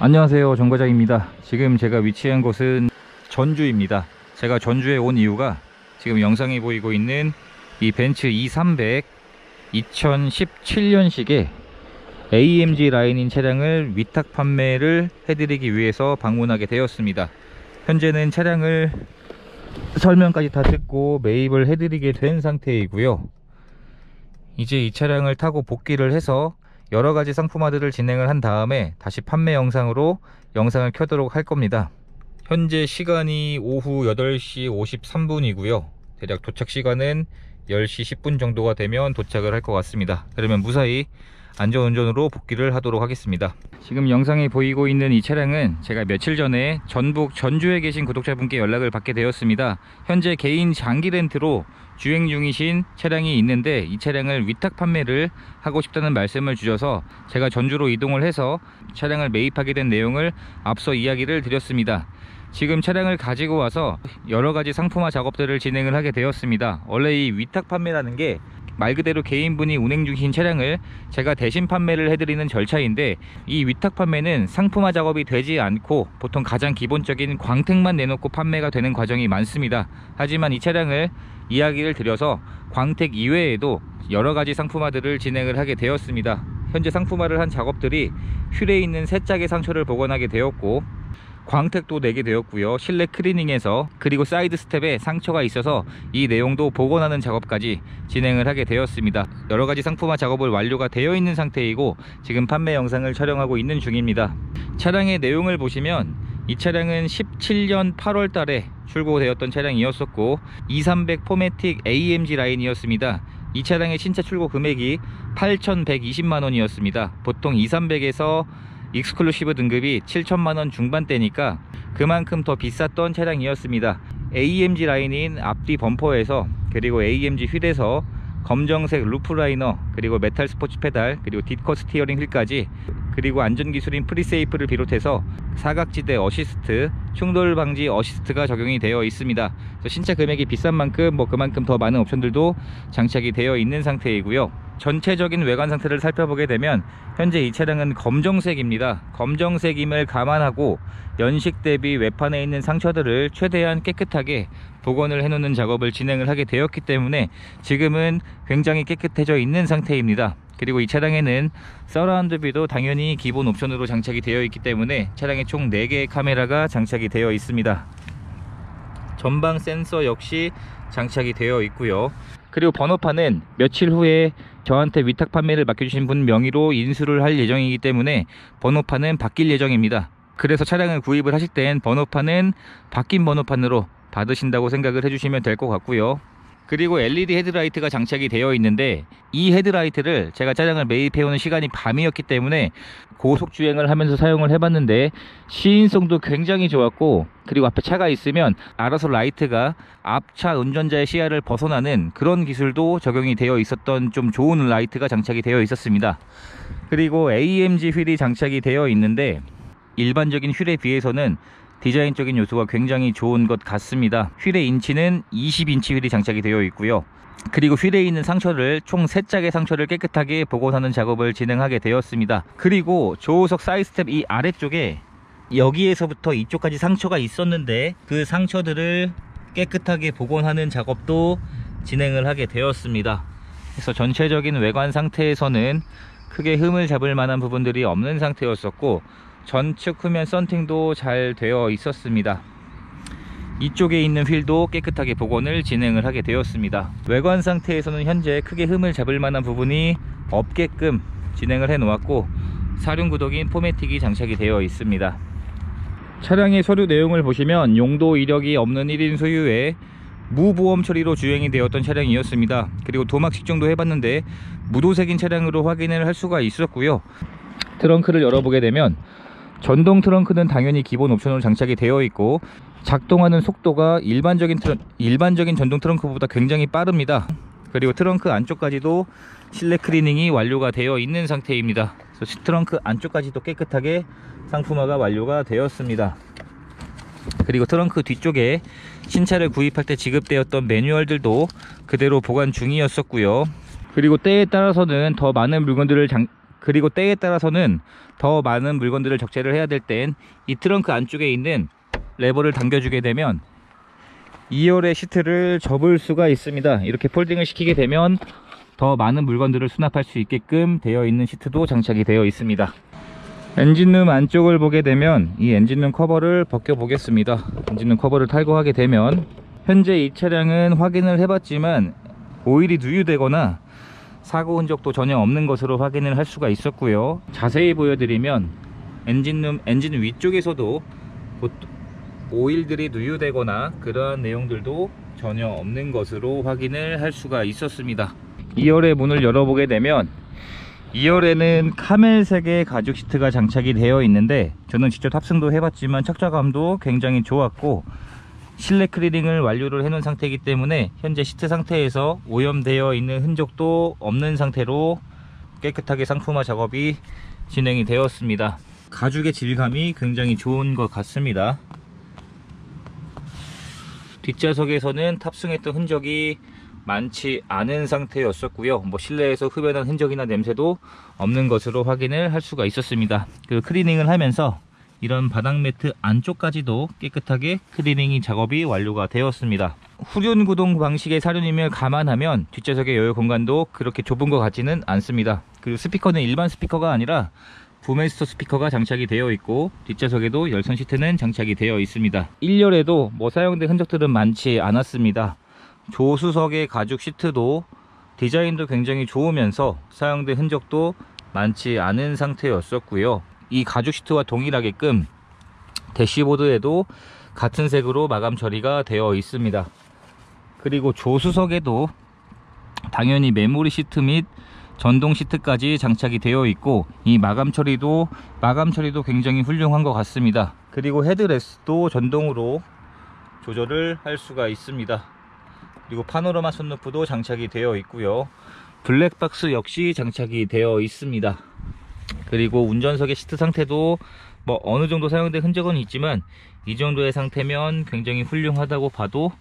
안녕하세요, 정과장입니다. 지금 제가 위치한 곳은 전주입니다. 제가 전주에 온 이유가 지금 영상에 보이고 있는 이 벤츠 E300 2017년식의 AMG 라인인 차량을 위탁 판매를 해드리기 위해서 방문하게 되었습니다. 현재는 차량을 설명까지 다 듣고 매입을 해드리게 된 상태이고요. 이제 이 차량을 타고 복귀를 해서 여러가지 상품화들을 진행을 한 다음에 다시 판매 영상으로 영상을 켜도록 할 겁니다. 현재 시간이 오후 8시 53분이고요 대략 도착 시간은 10시 10분 정도가 되면 도착을 할 것 같습니다. 그러면 무사히 안전운전으로 복귀를 하도록 하겠습니다. 지금 영상에 보이고 있는 이 차량은 제가 며칠 전에 전북 전주에 계신 구독자분께 연락을 받게 되었습니다. 현재 개인 장기 렌트로 주행 중이신 차량이 있는데 이 차량을 위탁 판매를 하고 싶다는 말씀을 주셔서 제가 전주로 이동을 해서 차량을 매입하게 된 내용을 앞서 이야기를 드렸습니다. 지금 차량을 가지고 와서 여러가지 상품화 작업들을 진행을 하게 되었습니다. 원래 이 위탁 판매라는 게 말 그대로 개인분이 운행 중이신 차량을 제가 대신 판매를 해드리는 절차인데, 이 위탁 판매는 상품화 작업이 되지 않고 보통 가장 기본적인 광택만 내놓고 판매가 되는 과정이 많습니다. 하지만 이 차량을 이야기를 드려서 광택 이외에도 여러가지 상품화들을 진행을 하게 되었습니다. 현재 상품화를 한 작업들이 휠에 있는 세 짝의 상처를 복원하게 되었고, 광택도 내게 되었고요. 실내 클리닝에서 그리고 사이드 스텝에 상처가 있어서 이 내용도 복원하는 작업까지 진행을 하게 되었습니다. 여러가지 상품화 작업을 완료가 되어 있는 상태이고 지금 판매 영상을 촬영하고 있는 중입니다. 차량의 내용을 보시면 이 차량은 17년 8월 달에 출고되었던 차량이었었고 E300 포매틱 AMG 라인이었습니다. 이 차량의 신차 출고 금액이 8,120만원이었습니다. 보통 E300에서 익스클루시브 등급이 7천만원 중반대니까 그만큼 더 비쌌던 차량이었습니다. AMG 라인인 앞뒤 범퍼에서 그리고 AMG 휠에서 검정색 루프라이너, 그리고 메탈 스포츠 페달, 그리고 뒷커 스티어링 휠까지, 그리고 안전기술인 프리세이프를 비롯해서 사각지대 어시스트, 충돌 방지 어시스트가 적용이 되어 있습니다. 신차 금액이 비싼 만큼 그만큼 더 많은 옵션들도 장착이 되어 있는 상태이고요. 전체적인 외관 상태를 살펴보게 되면 현재 이 차량은 검정색입니다. 검정색임을 감안하고 연식 대비 외판에 있는 상처들을 최대한 깨끗하게 복원을 해놓는 작업을 진행을 하게 되었기 때문에 지금은 굉장히 깨끗해져 있는 상태입니다. 그리고 이 차량에는 서라운드 뷰도 당연히 기본 옵션으로 장착이 되어 있기 때문에 차량에 총 4개의 카메라가 장착이 되어 있습니다. 전방 센서 역시 장착이 되어 있고요. 그리고 번호판은 며칠 후에 저한테 위탁 판매를 맡겨주신 분 명의로 인수를 할 예정이기 때문에 번호판은 바뀔 예정입니다. 그래서 차량을 구입을 하실 땐 번호판은 바뀐 번호판으로 받으신다고 생각을 해주시면 될 것 같고요. 그리고 LED 헤드라이트가 장착이 되어 있는데 이 헤드라이트를 제가 차량을 매입해오는 시간이 밤이었기 때문에 고속주행을 하면서 사용을 해봤는데 시인성도 굉장히 좋았고, 그리고 앞에 차가 있으면 알아서 라이트가 앞차 운전자의 시야를 벗어나는 그런 기술도 적용이 되어 있었던 좀 좋은 라이트가 장착이 되어 있었습니다. 그리고 AMG 휠이 장착이 되어 있는데 일반적인 휠에 비해서는 디자인적인 요소가 굉장히 좋은 것 같습니다. 휠의 인치는 20인치 휠이 장착이 되어 있고요. 그리고 휠에 있는 상처를 총 3짝의 상처를 깨끗하게 복원하는 작업을 진행하게 되었습니다. 그리고 조수석 사이드 스텝 이 아래쪽에 여기에서부터 이쪽까지 상처가 있었는데 그 상처들을 깨끗하게 복원하는 작업도 진행을 하게 되었습니다. 그래서 전체적인 외관 상태에서는 크게 흠을 잡을 만한 부분들이 없는 상태였었고, 전측 후면 썬팅도 잘 되어 있었습니다. 이쪽에 있는 휠도 깨끗하게 복원을 진행을 하게 되었습니다. 외관 상태에서는 현재 크게 흠을 잡을 만한 부분이 없게끔 진행을 해 놓았고, 사륜구동인 포매틱이 장착이 되어 있습니다. 차량의 서류 내용을 보시면 용도 이력이 없는 1인 소유의 무보험 처리로 주행이 되었던 차량이었습니다. 그리고 도막 측정도 해봤는데 무도색인 차량으로 확인을 할 수가 있었고요. 트렁크를 열어보게 되면 전동 트렁크는 당연히 기본 옵션으로 장착이 되어 있고, 작동하는 속도가 일반적인 전동 트렁크보다 굉장히 빠릅니다. 그리고 트렁크 안쪽까지도 실내 클리닝이 완료가 되어 있는 상태입니다. 그래서 트렁크 안쪽까지도 깨끗하게 상품화가 완료가 되었습니다. 그리고 트렁크 뒤쪽에 신차를 구입할 때 지급되었던 매뉴얼들도 그대로 보관 중이었었고요. 그리고 때에 따라서는 더 많은 물건들을 그리고 때에 따라서는 더 많은 물건들을 적재를 해야 될 땐 이 트렁크 안쪽에 있는 레버를 당겨주게 되면 2열의 시트를 접을 수가 있습니다. 이렇게 폴딩을 시키게 되면 더 많은 물건들을 수납할 수 있게끔 되어 있는 시트도 장착이 되어 있습니다. 엔진룸 안쪽을 보게 되면 이 엔진룸 커버를 벗겨 보겠습니다. 엔진룸 커버를 탈거하게 되면 현재 이 차량은 확인을 해봤지만 오일이 누유되거나 사고 흔적도 전혀 없는 것으로 확인을 할 수가 있었고요. 자세히 보여드리면 엔진 위쪽에서도 오일들이 누유되거나 그러한 내용들도 전혀 없는 것으로 확인을 할 수가 있었습니다. 2열의 문을 열어보게 되면 2열에는 카멜색의 가죽 시트가 장착이 되어 있는데 저는 직접 탑승도 해봤지만 착좌감도 굉장히 좋았고 실내 클리닝을 완료를 해 놓은 상태이기 때문에 현재 시트 상태에서 오염되어 있는 흔적도 없는 상태로 깨끗하게 상품화 작업이 진행이 되었습니다. 가죽의 질감이 굉장히 좋은 것 같습니다. 뒷좌석에서는 탑승했던 흔적이 많지 않은 상태였었고요. 실내에서 흡연한 흔적이나 냄새도 없는 것으로 확인을 할 수가 있었습니다. 그 클리닝을 하면서 이런 바닥 매트 안쪽까지도 깨끗하게 클리닝이 작업이 완료가 되었습니다. 후륜 구동 방식의 사륜임을 감안하면 뒷좌석의 여유 공간도 그렇게 좁은 것 같지는 않습니다. 그리고 스피커는 일반 스피커가 아니라 부메스터 스피커가 장착이 되어 있고 뒷좌석에도 열선 시트는 장착이 되어 있습니다. 1열에도 사용된 흔적들은 많지 않았습니다. 조수석의 가죽 시트도 디자인도 굉장히 좋으면서 사용된 흔적도 많지 않은 상태였었고요. 이 가죽 시트와 동일하게끔 대시보드에도 같은 색으로 마감 처리가 되어 있습니다. 그리고 조수석에도 당연히 메모리 시트 및 전동 시트까지 장착이 되어 있고 이 마감 처리도 굉장히 훌륭한 것 같습니다. 그리고 헤드레스트도 전동으로 조절을 할 수가 있습니다. 그리고 파노라마 선루프도 장착이 되어 있고요. 블랙박스 역시 장착이 되어 있습니다. 그리고 운전석의 시트 상태도 어느 정도 사용된 흔적은 있지만 이 정도의 상태면 굉장히 훌륭하다고 봐도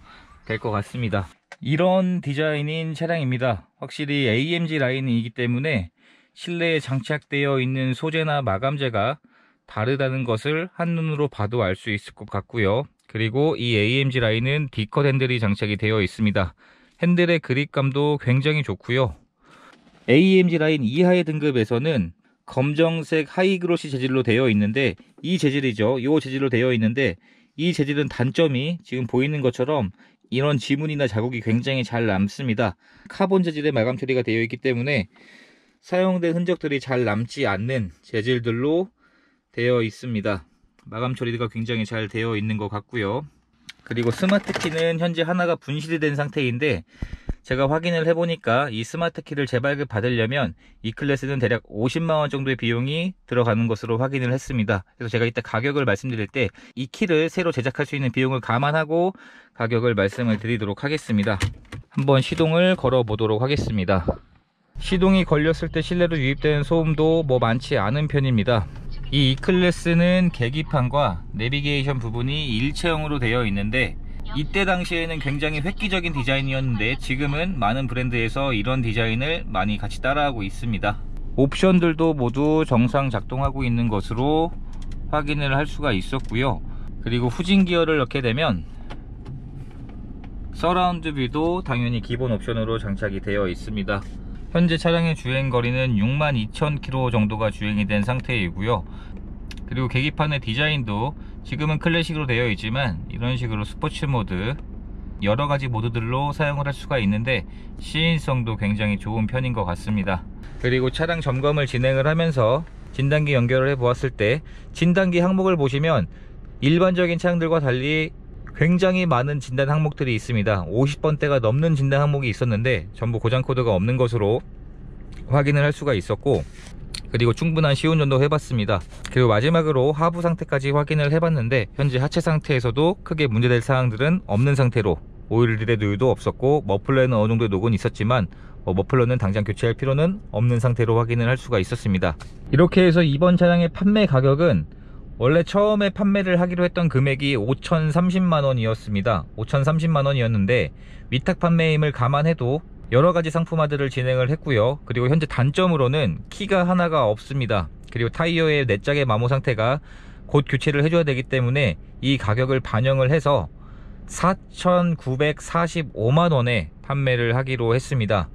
될 것 같습니다. 이런 디자인인 차량입니다. 확실히 AMG 라인이기 때문에 실내에 장착되어 있는 소재나 마감재가 다르다는 것을 한눈으로 봐도 알 수 있을 것 같고요. 그리고 이 AMG 라인은 D컷 핸들이 장착이 되어 있습니다. 핸들의 그립감도 굉장히 좋고요. AMG 라인 이하의 등급에서는 검정색 하이그로시 재질로 되어 있는데 이 재질이죠. 이 재질로 되어 있는데 이 재질은 단점이 지금 보이는 것처럼 이런 지문이나 자국이 굉장히 잘 남습니다. 카본 재질의 마감 처리가 되어 있기 때문에 사용된 흔적들이 잘 남지 않는 재질들로 되어 있습니다. 마감 처리가 굉장히 잘 되어 있는 것 같고요. 그리고 스마트 키는 현재 하나가 분실이 된 상태인데 제가 확인을 해보니까 이 스마트 키를 재발급 받으려면 이 클래스는 대략 50만원 정도의 비용이 들어가는 것으로 확인을 했습니다. 그래서 제가 이따 가격을 말씀드릴 때 이 키를 새로 제작할 수 있는 비용을 감안하고 가격을 말씀을 드리도록 하겠습니다. 한번 시동을 걸어 보도록 하겠습니다. 시동이 걸렸을 때 실내로 유입되는 소음도 많지 않은 편입니다. 이 E클래스는 계기판과 내비게이션 부분이 일체형으로 되어 있는데 이때 당시에는 굉장히 획기적인 디자인이었는데 지금은 많은 브랜드에서 이런 디자인을 많이 같이 따라하고 있습니다. 옵션들도 모두 정상 작동하고 있는 것으로 확인을 할 수가 있었고요. 그리고 후진 기어를 넣게 되면 서라운드 뷰도 당연히 기본 옵션으로 장착이 되어 있습니다. 현재 차량의 주행거리는 62,000km 정도가 주행이 된 상태이고요. 그리고 계기판의 디자인도 지금은 클래식으로 되어 있지만 이런 식으로 스포츠 모드 여러가지 모드들로 사용을 할 수가 있는데 시인성도 굉장히 좋은 편인 것 같습니다. 그리고 차량 점검을 진행을 하면서 진단기 연결을 해 보았을 때 진단기 항목을 보시면 일반적인 차량들과 달리 굉장히 많은 진단 항목들이 있습니다. 50번대가 넘는 진단 항목이 있었는데 전부 고장 코드가 없는 것으로 확인을 할 수가 있었고, 그리고 충분한 시운전도 해봤습니다. 그리고 마지막으로 하부 상태까지 확인을 해봤는데 현재 하체 상태에서도 크게 문제될 사항들은 없는 상태로 오일들의 누유도 없었고 머플러에는 어느 정도의 녹은 있었지만 머플러는 당장 교체할 필요는 없는 상태로 확인을 할 수가 있었습니다. 이렇게 해서 이번 차량의 판매 가격은 원래 처음에 판매를 하기로 했던 금액이 5,030만원이었습니다. 5,030만원이었는데 위탁 판매임을 감안해도 여러가지 상품화들을 진행을 했고요. 그리고 현재 단점으로는 키가 하나가 없습니다. 그리고 타이어의 내짝의 마모 상태가 곧 교체를 해줘야 되기 때문에 이 가격을 반영을 해서 4,945만원에 판매를 하기로 했습니다.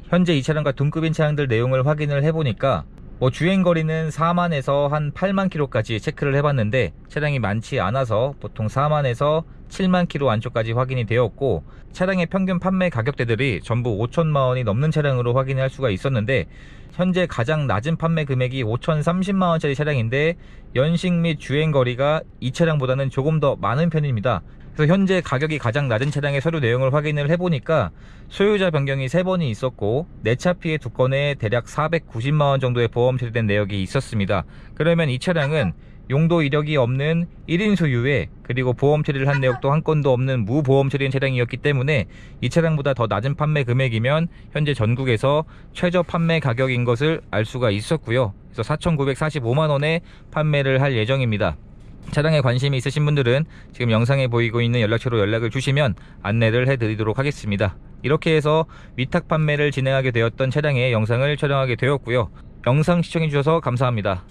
현재 이 차량과 동급인 차량들 내용을 확인을 해보니까 주행거리는 4만에서 한 8만 킬로까지 체크를 해봤는데 차량이 많지 않아서 보통 4만에서 7만 킬로 안쪽까지 확인이 되었고, 차량의 평균 판매 가격대들이 전부 5천만원이 넘는 차량으로 확인할 수가 있었는데, 현재 가장 낮은 판매 금액이 5,030만원짜리 차량인데 연식 및 주행거리가 이 차량보다는 조금 더 많은 편입니다. 그래서 현재 가격이 가장 낮은 차량의 서류 내용을 확인을 해보니까 소유자 변경이 3번이 있었고 내차 피해 2건에 대략 490만원 정도의 보험 처리된 내역이 있었습니다. 그러면 이 차량은 용도 이력이 없는 1인 소유에, 그리고 보험 처리를 한 내역도 한 건도 없는 무보험 처리된 차량이었기 때문에 이 차량보다 더 낮은 판매 금액이면 현재 전국에서 최저 판매 가격인 것을 알 수가 있었고요. 그래서 4,945만원에 판매를 할 예정입니다. 차량에 관심이 있으신 분들은 지금 영상에 보이고 있는 연락처로 연락을 주시면 안내를 해드리도록 하겠습니다. 이렇게 해서 위탁 판매를 진행하게 되었던 차량의 영상을 촬영하게 되었고요. 영상 시청해주셔서 감사합니다.